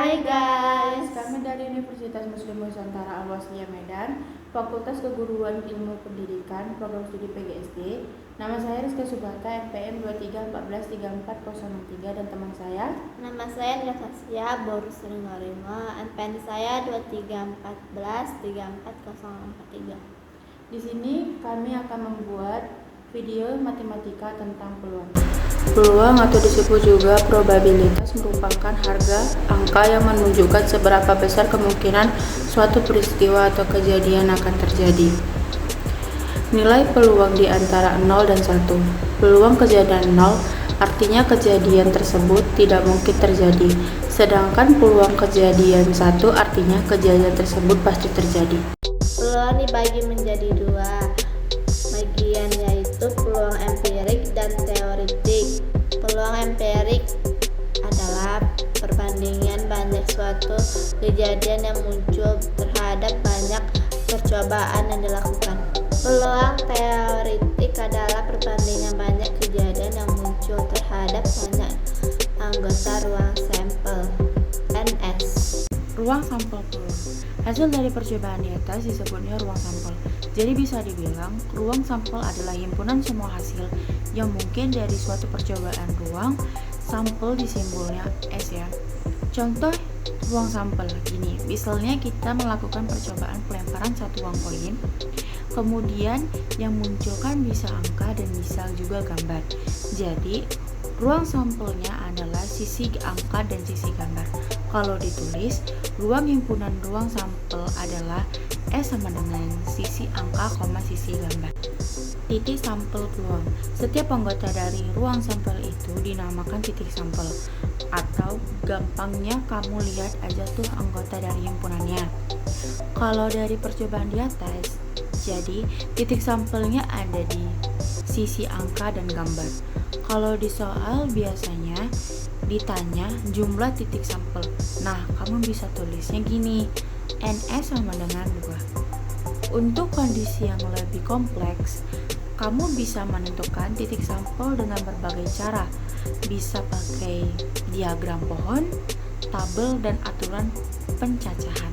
Hai guys, Kami dari Universitas Muslim Nusantara Al-Wasliyah Medan, Fakultas Keguruan Ilmu Pendidikan, Program Studi PGSD. Nama saya Rizka Subhata, NPM 231434003, dan teman saya. nama saya Nafasya Borus Ringo, NPM saya 231434043. Di sini kami akan membuat video matematika tentang peluang. Peluang atau disebut juga probabilitas merupakan harga angka yang menunjukkan seberapa besar kemungkinan suatu peristiwa atau kejadian akan terjadi. Nilai peluang di antara 0 dan 1. Peluang kejadian 0 artinya kejadian tersebut tidak mungkin terjadi, sedangkan peluang kejadian 1 artinya kejadian tersebut pasti terjadi. Peluang dibagi menjadi dua bagian, yaitu peluang empirik dan teoritik. Peluang empirik adalah perbandingan banyak suatu kejadian yang muncul terhadap banyak percobaan yang dilakukan. Peluang teoritik adalah perbandingan banyak kejadian yang muncul terhadap banyak anggota ruang sampel (NS). Ruang sampel peluang. Hasil dari percobaan di atas disebutnya ruang sampel. Jadi bisa dibilang, ruang sampel adalah himpunan semua hasil yang mungkin dari suatu percobaan ruang sampel di simbolnya S ya. Contoh ruang sampel gini, misalnya kita melakukan percobaan pelemparan satu uang koin, kemudian yang munculkan bisa angka dan bisa juga gambar. Jadi ruang sampelnya adalah sisi angka dan sisi gambar. Kalau ditulis, ruang himpunan ruang sampel adalah S sama dengan sisi angka, sisi gambar. Titik sampel peluang. Setiap anggota dari ruang sampel itu dinamakan titik sampel. Atau gampangnya kamu lihat aja tuh anggota dari himpunannya. Kalau dari percobaan di atas, jadi titik sampelnya ada di sisi angka dan gambar. Kalau di soal biasanya ditanya jumlah titik sampel. Nah, kamu bisa tulisnya gini, NS sama dengan 2. Untuk kondisi yang lebih kompleks, kamu bisa menentukan titik sampel dengan berbagai cara. Bisa pakai diagram pohon, tabel, dan aturan pencacahan.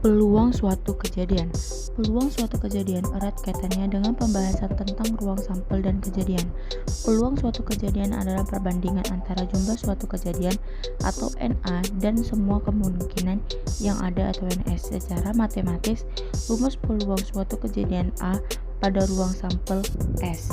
Peluang suatu kejadian. Peluang suatu kejadian erat kaitannya dengan pembahasan tentang ruang sampel dan kejadian. Peluang suatu kejadian adalah perbandingan antara jumlah suatu kejadian atau NA dan semua kemungkinan yang ada atau NS. Secara matematis, rumus peluang suatu kejadian A pada ruang sampel S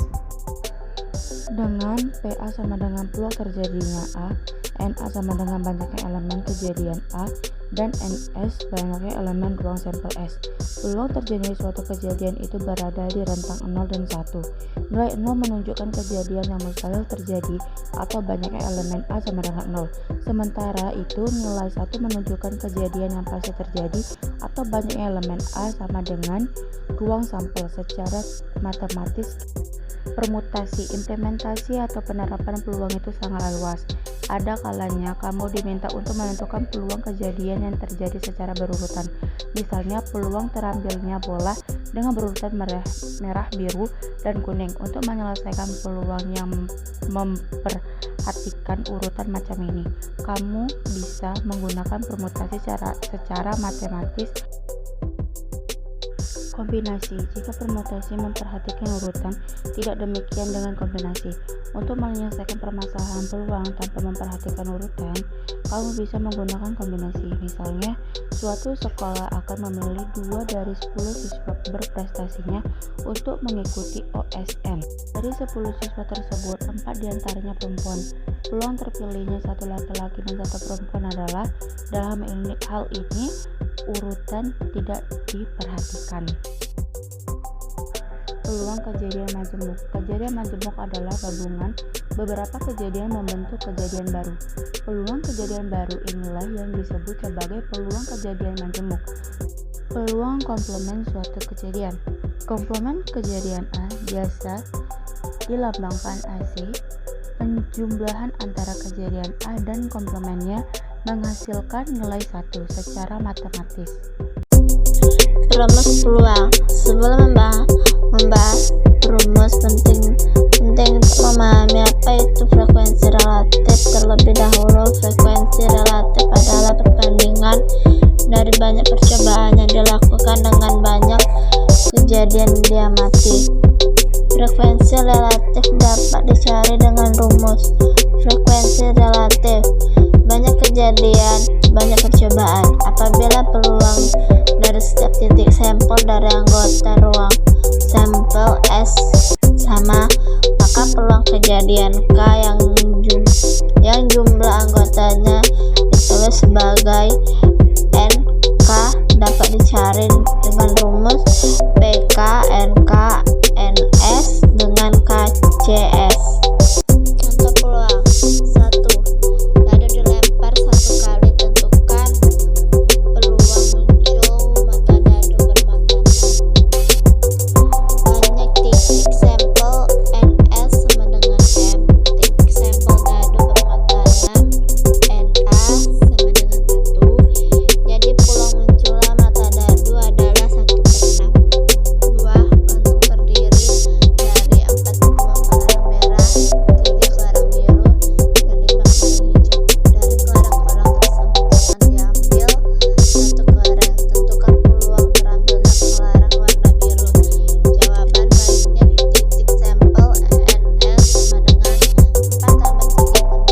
dengan PA sama dengan peluang terjadinya A, NA sama dengan banyaknya elemen kejadian A, dan NS banyaknya elemen ruang sampel S. Peluang terjadinya suatu kejadian itu berada di rentang 0 dan 1. Nilai 0 menunjukkan kejadian yang mustahil terjadi atau banyaknya elemen A sama dengan 0. Sementara itu nilai 1 menunjukkan kejadian yang pasti terjadi atau banyaknya elemen A sama dengan ruang sampel. Secara matematis, permutasi, implementasi, atau penerapan peluang itu sangat luas. Ada kalanya kamu diminta untuk menentukan peluang kejadian yang terjadi secara berurutan. Misalnya peluang terambilnya bola dengan berurutan merah, biru, dan kuning. Untuk menyelesaikan peluang yang memperhatikan urutan macam ini, kamu bisa menggunakan permutasi secara matematis. Kombinasi. Jika permutasi memperhatikan urutan, tidak demikian dengan kombinasi. Untuk menyelesaikan permasalahan peluang tanpa memperhatikan urutan, kamu bisa menggunakan kombinasi. Misalnya, suatu sekolah akan memilih 2 dari 10 siswa berprestasinya untuk mengikuti OSN. Dari 10 siswa tersebut, 4 diantaranya perempuan. Peluang terpilihnya satu laki-laki dan satu perempuan adalah, dalam hal ini, urutan tidak diperhatikan. Peluang kejadian majemuk. Kejadian majemuk adalah gabungan beberapa kejadian membentuk kejadian baru. Peluang kejadian baru inilah yang disebut sebagai peluang kejadian majemuk. Peluang komplement suatu kejadian. Komplement kejadian A biasa dilambangkan AC. Penjumlahan antara kejadian A dan komplementnya menghasilkan nilai 1 secara matematis. Rumus peluang. Sebelum membahas rumus, penting untuk memahami apa itu frekuensi relatif. Terlebih dahulu, frekuensi relatif perkembangan dari banyak percobaan yang dilakukan dengan banyak kejadian diamati. Frekuensi relatif dapat dicari dengan rumus frekuensi relatif. Banyak kejadian, banyak percobaan. Apabila peluang dari setiap titik sampel dari anggota ruang sampel S sama, maka peluang kejadian K yang jumlah anggotanya ditulis sebagai NK dapat dicari dengan rumus PK NK NS dengan KCS. Contoh peluang: 1. Dadu dilempar 1 kali, tentukan peluang muncul mata dadu bermata 6. Banyak titik sampel NS sama dengan M, titik sampel dadu bermata 6 NA sama dengan 1. Jadi peluang munculnya mata dadu adalah 1/6. 2. Kantung terdiri dari 4 buah kelarang merah, 3 kelarang biru, dan 5 kelarang hijau. Dari kelarang-kelarang tersebut akan diambil 1 kelarang. Tentukan peluang terambilnya kelarang warna biru. Jawaban: baiknya titik sampel NS sama dengan 4 tambah 3 tambah 5 sama dengan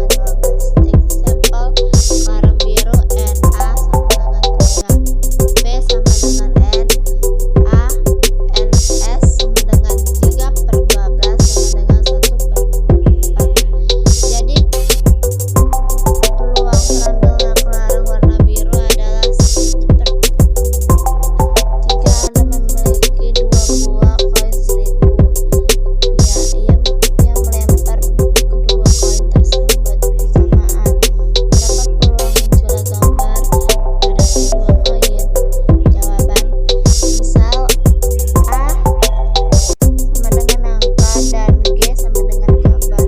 12. Titik sampel kelarang biru NA sama dengan 3. P sama dengan N. A NS sama dengan 3/12 sama dengan 1/4. Jadi peluang terambilnya kelarang warna biru adalah 1/4. 3. Anda memiliki 2 buah koin 1000. Ia melempar kedua koin tersebut bersamaan. Berapa peluang munculnya gambar pada kedua koin? Jawaban: misal A sama dengan angka dan G sama dengan gambar,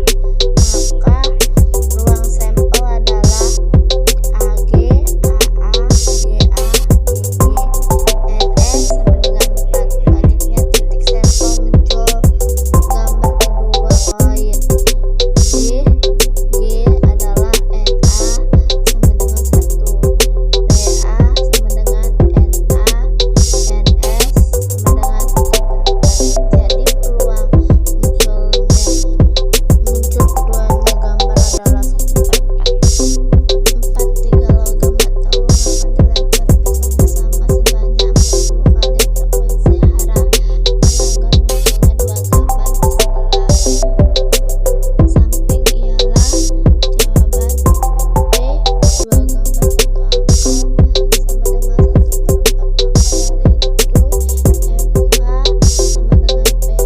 maka ruang sampel adalah AG, AA, GA, GG. NS sama dengan 4. Banyaknya titik sampel muncul gambar kedua koin. G adalah NA sama dengan 1. BA sama dengan NA, NS sama dengan 1/4. Jadi peluang muncul keduanya gambar adalah 1/4. 4. 3 logam atau uang akan dilempar bersama-sama sebanyak 40 kali. Frekuensi hara menanggar munculnya 2 gambar di sebelah samping ialah. Jawaban: B. 2 gambar 1 angka sama dengan 1/4. Maka dari itu FH sama dengan PA paling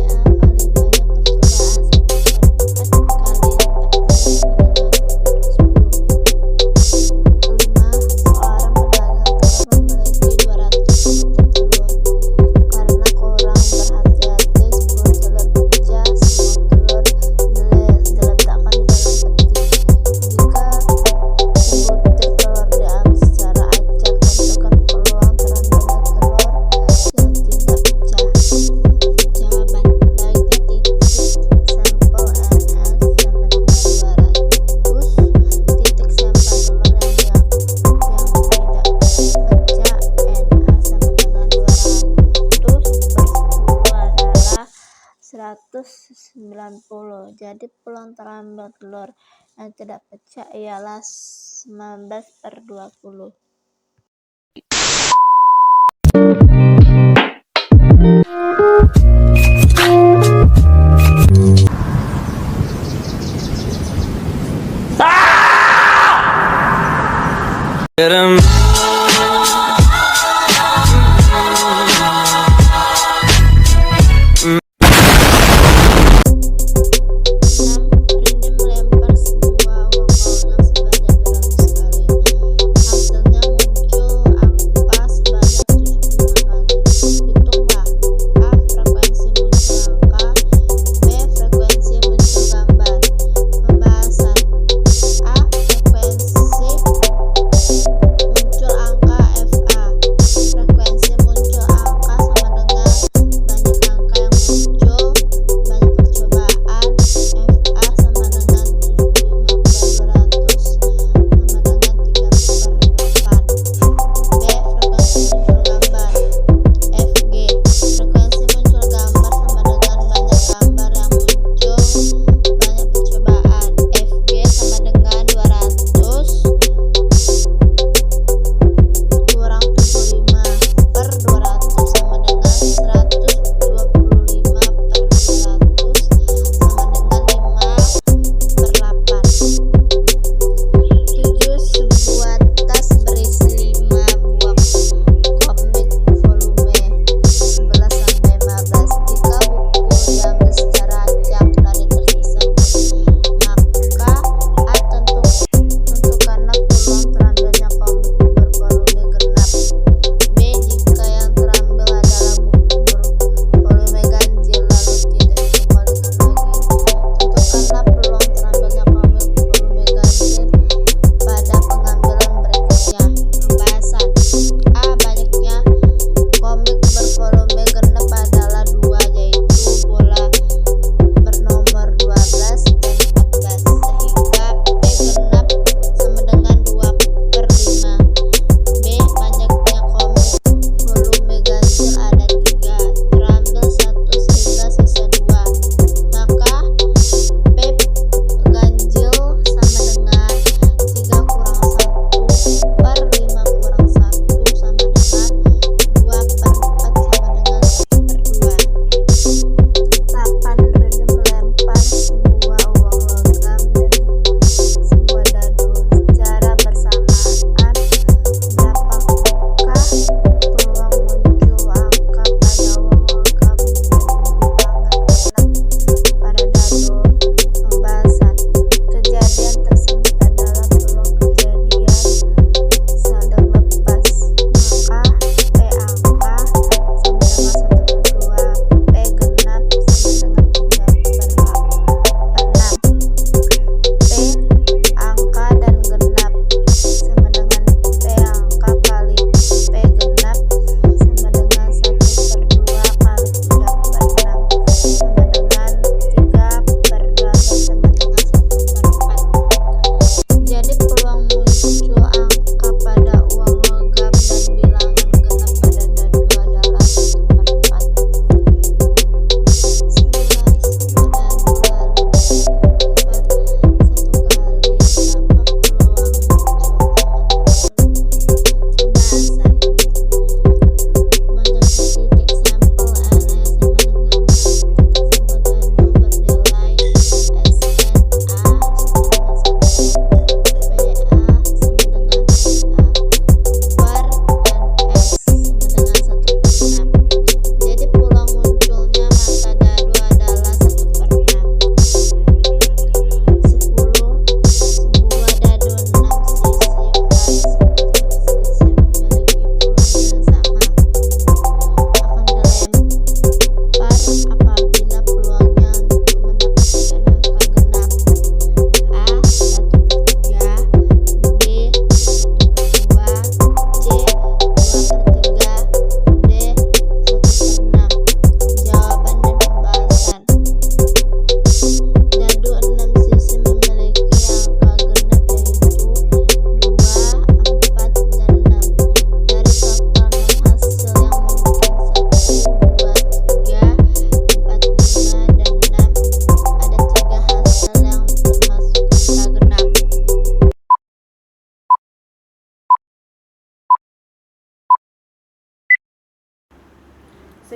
banyak percobaan 1/4 kali 4 sama dengan 10. 5. Seorang pedagang telur memiliki 200 butir telur. Karena kurang berhati-hati, 10 telur pecah. Semua telur diletakkan di dalam peti. Jika sebutir telur diambil secara acak, tentukan peluang terambilnya telur yang tidak pecah. Jawaban: baiknya titik sampel NS sama dengan 200, titik sampel telur yang tidak pecah NA sama dengan 200/10 adalah 190. Jadi peluang terambil telur yang tidak pecah ialah 19/20. Rini melempar sebuah uang logam sebanyak 200 kali. Hasilnya muncul angka sebanyak 75 kali. Hitunglah: A. Frekuensi muncul angka. B. Frekuensi muncul gambar. Pembahasan: A. Frekuensi muncul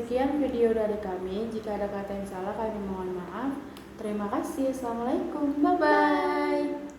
Sekian video dari kami. Jika ada kata yang salah, kami mohon maaf. Terima kasih. Assalamualaikum. Bye-bye.